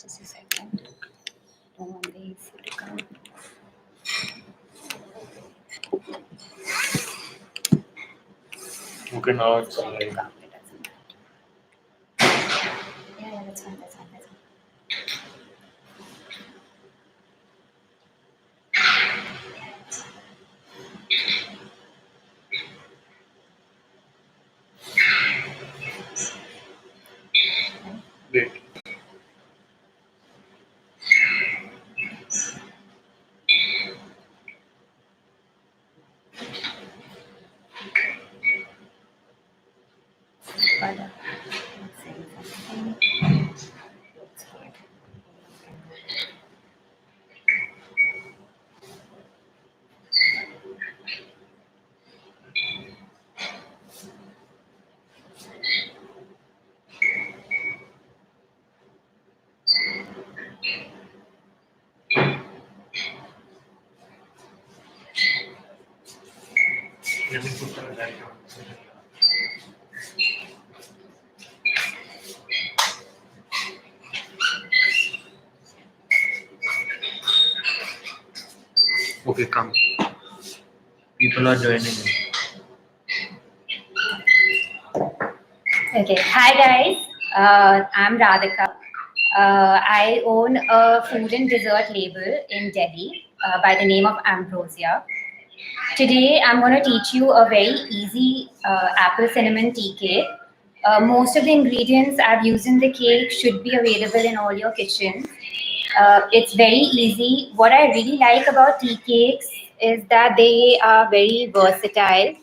Just a second. Don't want the AC to come. Okay, now it's Going to live. come. It doesn't matter. Yeah, that's fine. That's fine. That's fine. Wait. But, let's say something. Looks good. Let me put the light on. Okay, come. People are joining in. Okay. Hi guys. I'm Radhika. I own a food and dessert label in Delhi by the name of Ambrosia. Today, I'm going to teach you a very easy apple cinnamon tea cake. Most of the ingredients I've used in the cake should be available in all your kitchens. It's very easy. What I really like about tea cakes is that they are very versatile.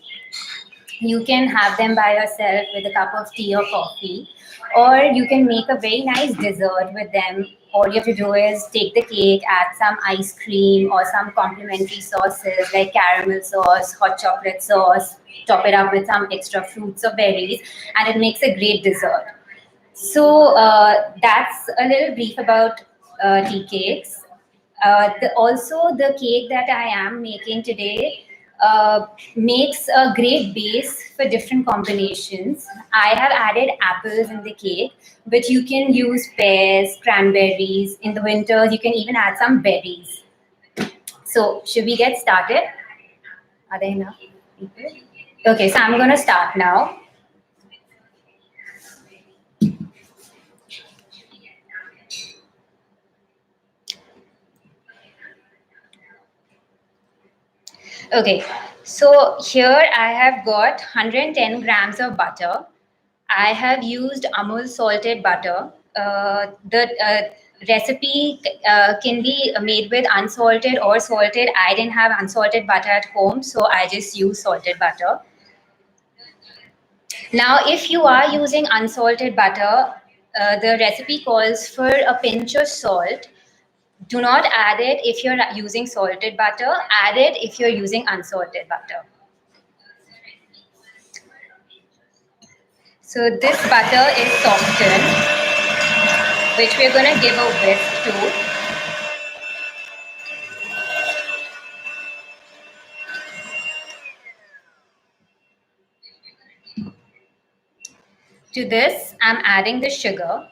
You can have them by yourself with a cup of tea or coffee, or you can make a very nice dessert with them. All you have to do is take the cake, add some ice cream or some complementary sauces like caramel sauce, hot chocolate sauce, top it up with some extra fruits or berries, and it makes a great dessert. So that's a little brief about tea cakes. Also, the cake that I am making today makes a great base for different combinations. I have added apples in the cake, but you can use pears, cranberries. In the winters, you can even add some berries. So, should we get started? Are there enough people? Okay, so I'm going to start now. Okay, so here I have got 110 grams of butter. I have used Amul salted butter. The recipe can be made with unsalted or salted. I didn't have unsalted butter at home, so I just use salted butter. Now, if you are using unsalted butter, the recipe calls for a pinch of salt. Do not add it if you're using salted butter. Add it if you're using unsalted butter. So this butter is softened, which we're going to give a whisk to. To this, I'm adding the sugar.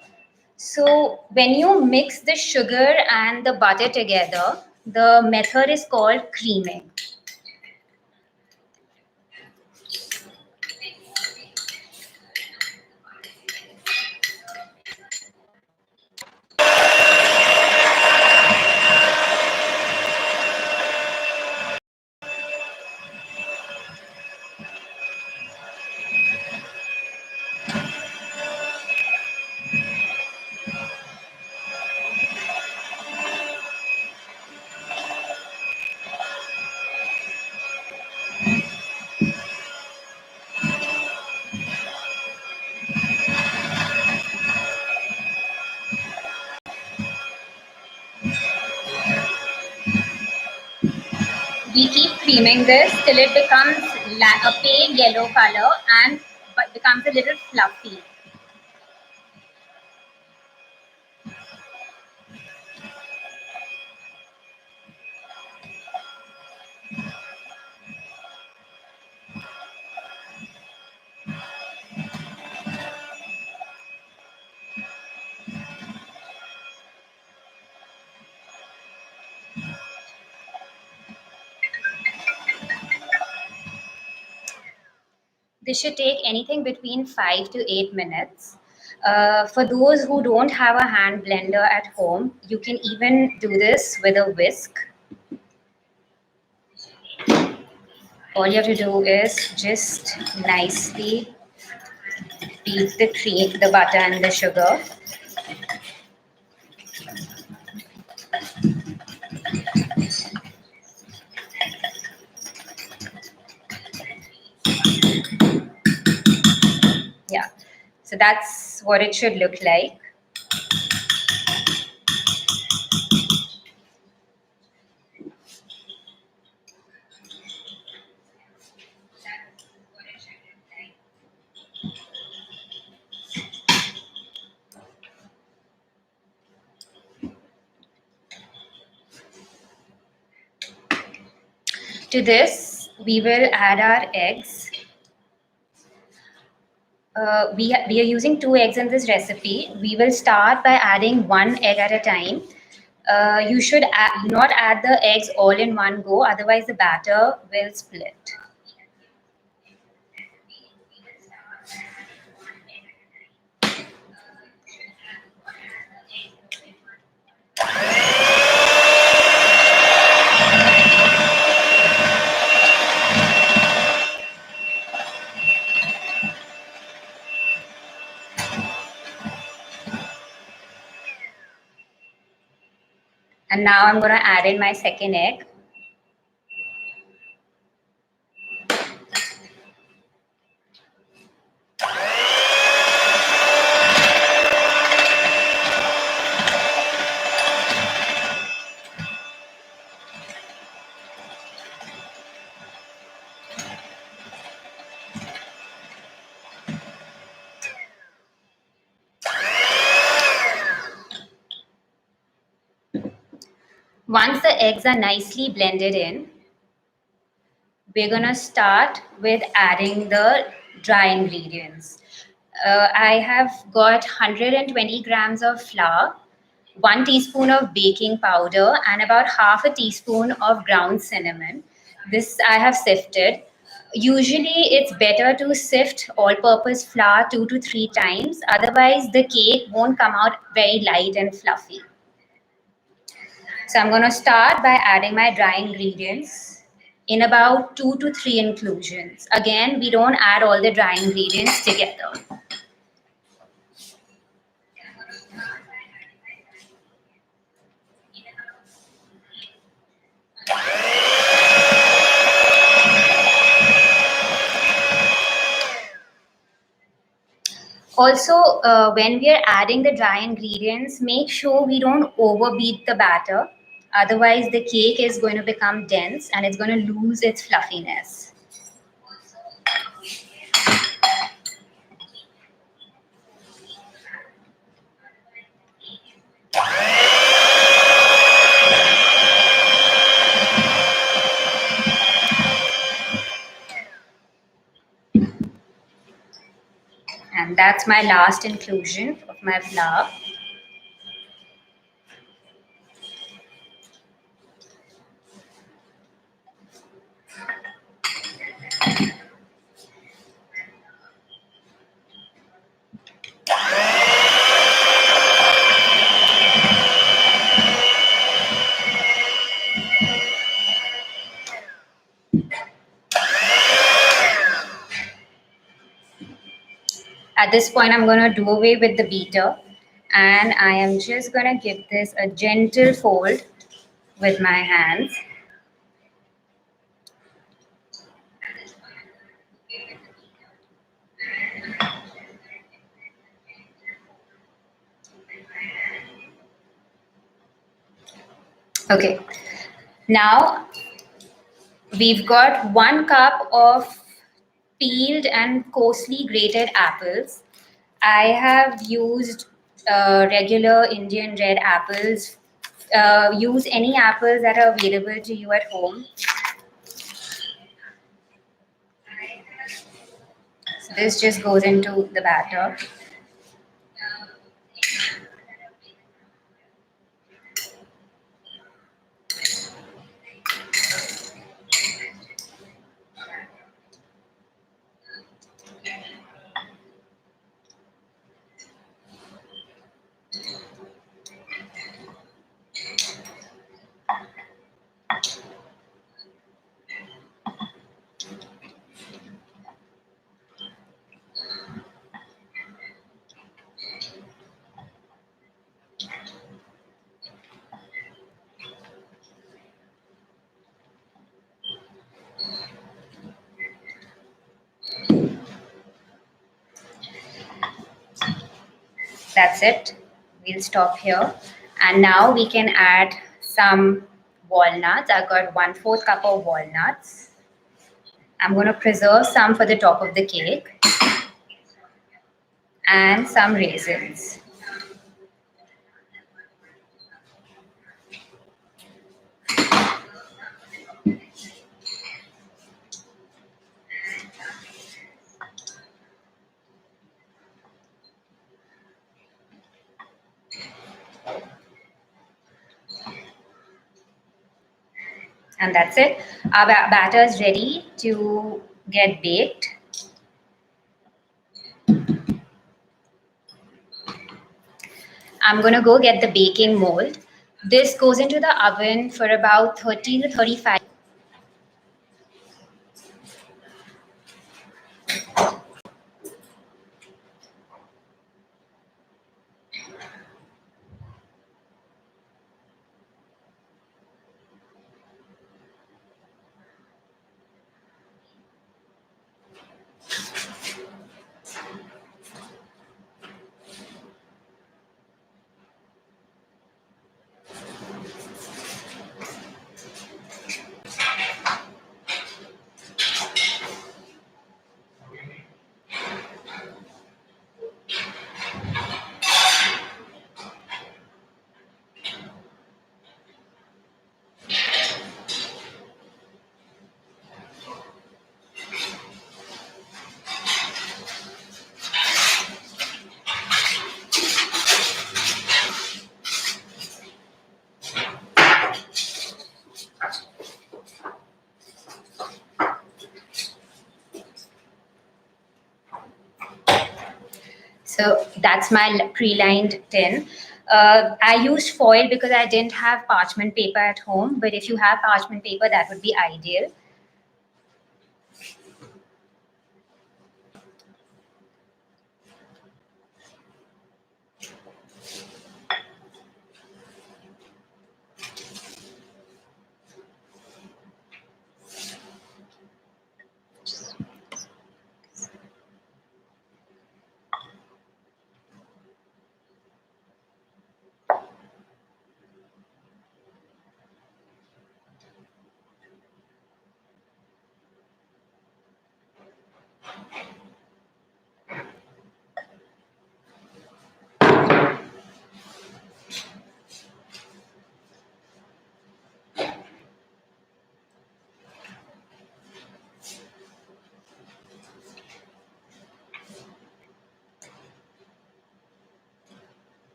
So when you mix the sugar and the butter together, the method is called creaming. We keep creaming this till it becomes a pale yellow color and becomes a little fluffy. This should take anything between 5 to 8 minutes. For those who don't have a hand blender at home, you can even do this with a whisk. All you have to do is just nicely beat the cream, the butter and the sugar. Yeah, so that's what it should look like. To this, we will add our eggs. We are using 2 eggs in this recipe. We will start by adding 1 egg at a time. You should not add the eggs all in one go, otherwise the batter will split. And now I'm going to add in my second egg. Once the eggs are nicely blended in, we're going to start with adding the dry ingredients. I have got 120 grams of flour, 1 teaspoon of baking powder, and about half a teaspoon of ground cinnamon. This I have sifted. Usually, it's better to sift all purpose flour 2 to 3 times, otherwise, the cake won't come out very light and fluffy. So I'm going to start by adding my dry ingredients in about 2 to 3 inclusions. Again, we don't add all the dry ingredients together. Also, when we are adding the dry ingredients, make sure we don't overbeat the batter. Otherwise, the cake is going to become dense and it's going to lose its fluffiness. And that's my last inclusion of my flour. At this point, I'm going to do away with the beater and I am just going to give this a gentle fold with my hands. Okay, now we've got 1 cup of peeled and coarsely grated apples. I have used regular Indian red apples. Use any apples that are available to you at home. So this just goes into the batter. That's it. We'll stop here. And now we can add some walnuts. I've got 1/4 cup of walnuts. I'm going to preserve some for the top of the cake and some raisins. And that's it. Our batter is ready to get baked. I'm going to go get the baking mold. This goes into the oven for about 30 to 35. So that's my pre-lined tin. I used foil because I didn't have parchment paper at home, but if you have parchment paper, that would be ideal.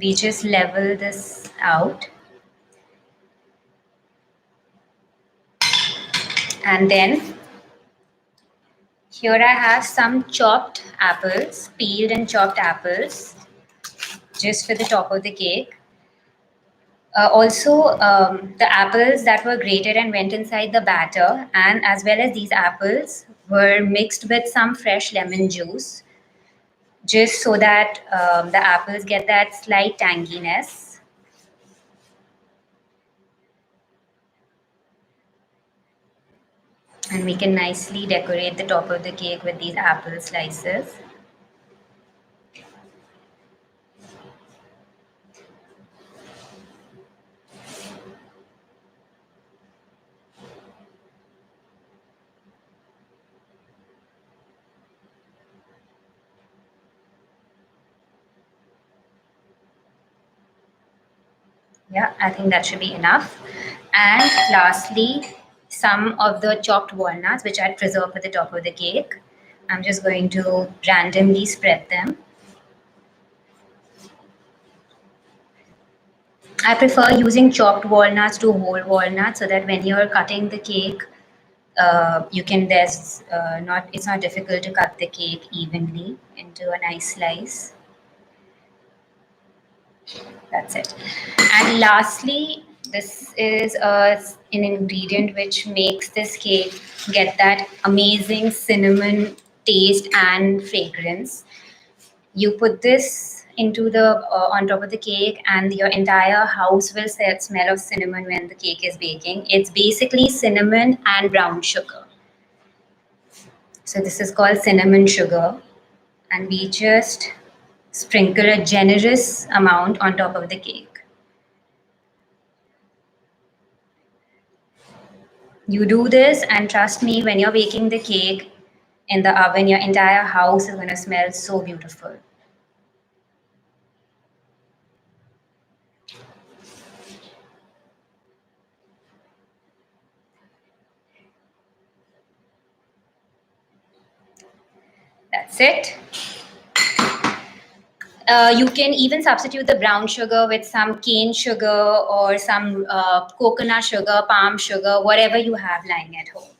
We just level this out. And then here I have some chopped apples, peeled and chopped apples, just for the top of the cake. Also, the apples that were grated and went inside the batter, and as well as these apples, were mixed with some fresh lemon juice, just so that the apples get that slight tanginess. And we can nicely decorate the top of the cake with these apple slices. Yeah, I think that should be enough. And lastly, some of the chopped walnuts, which I preserved for the top of the cake. I'm just going to randomly spread them. I prefer using chopped walnuts to whole walnuts so that when you're cutting the cake, you can it's not difficult to cut the cake evenly into a nice slice. That's it. And lastly, this is an ingredient which makes this cake get that amazing cinnamon taste and fragrance. You put this into the on top of the cake, and your entire house will smell of cinnamon when the cake is baking. It's basically cinnamon and brown sugar. So this is called cinnamon sugar, and we just Sprinkle a generous amount on top of the cake. You do this, and trust me, when you're baking the cake in the oven, your entire house is going to smell so beautiful. That's it. You can even substitute the brown sugar with some cane sugar or some coconut sugar, palm sugar, whatever you have lying at home.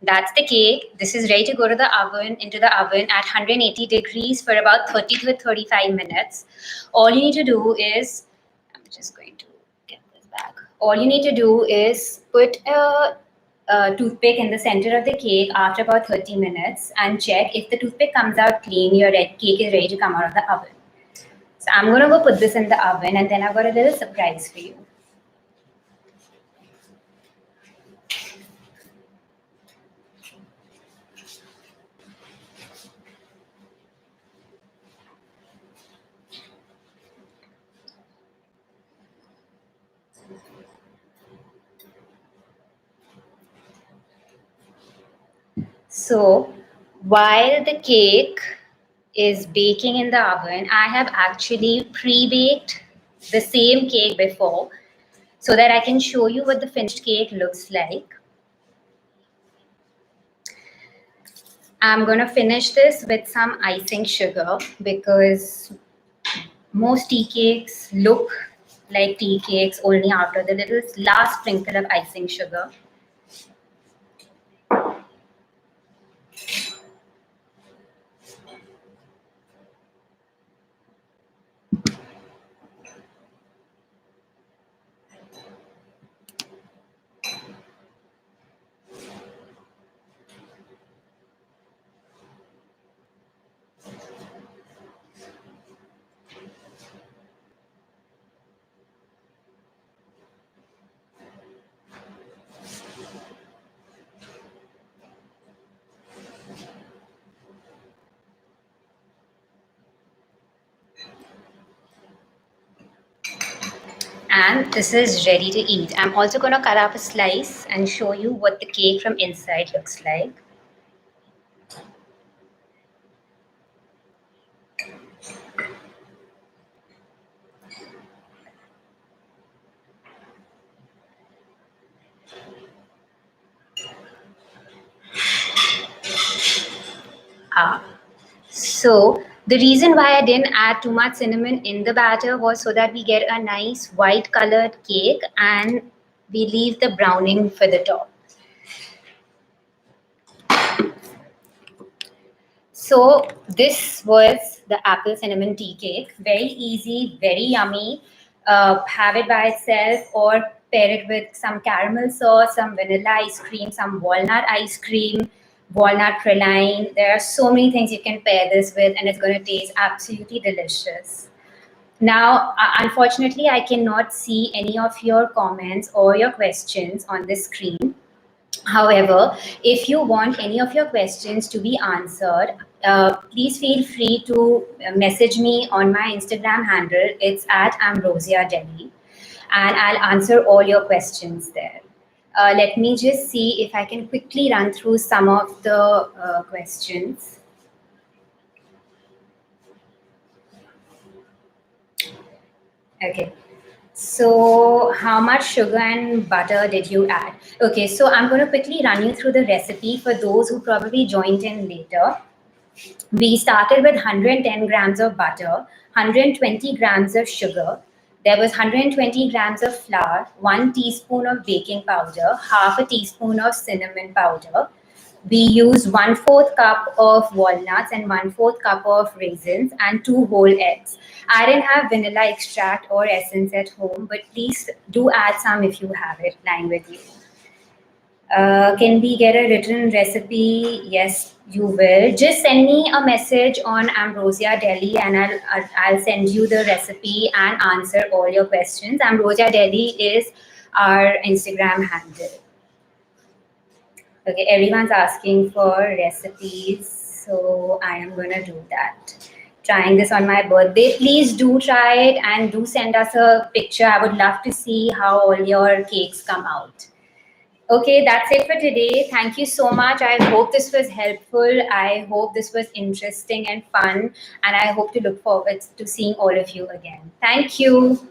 That's the cake. This is ready to go to the oven, into the oven at 180 degrees for about 30 to 35 minutes. All you need to do is, I'm just going to get this back. All you need to do is put a toothpick in the center of the cake after about 30 minutes and check if the toothpick comes out clean, your cake is ready to come out of the oven. So I'm going to go put this in the oven, and then I've got a little surprise for you. So while the cake is baking in the oven, I have actually pre-baked the same cake before so that I can show you what the finished cake looks like. I'm going to finish this with some icing sugar because most tea cakes look like tea cakes only after the little last sprinkle of icing sugar. And this is ready to eat. I'm also going to cut up a slice and show you what the cake from inside looks like. So the reason why I didn't add too much cinnamon in the batter was so that we get a nice white colored cake and we leave the browning for the top. So this was the apple cinnamon tea cake. Very easy, very yummy. Have it by itself or pair it with some caramel sauce, some vanilla ice cream, some walnut ice cream, walnut praline. There are so many things you can pair this with, and it's going to taste absolutely delicious. Now, unfortunately, I cannot see any of your comments or your questions on the screen. However, if you want any of your questions to be answered, please feel free to message me on my Instagram handle. It's at Ambrosia Delhi, and I'll answer all your questions there. Let me just see if I can quickly run through some of the questions. Okay. So how much sugar and butter did you add? Okay, so I'm going to quickly run you through the recipe for those who probably joined in later. We started with 110 grams of butter, 120 grams of sugar. There was 120 grams of flour, 1 teaspoon of baking powder, half a teaspoon of cinnamon powder. We used 1/4 cup of walnuts and 1/4 cup of raisins and 2 whole eggs. I didn't have vanilla extract or essence at home, but please do add some if you have it lying with you. Can we get a written recipe? Yes, you will. Just send me a message on Ambrosia Delhi and I'll send you the recipe and answer all your questions. Ambrosia Delhi is our Instagram handle. Okay, everyone's asking for recipes, so I am going to do that. trying this on my birthday. Please do try it and do send us a picture. I would love to see how all your cakes come out. Okay, that's it for today. Thank you so much. I hope this was helpful. I hope this was interesting and fun. And I hope to look forward to seeing all of you again. Thank you.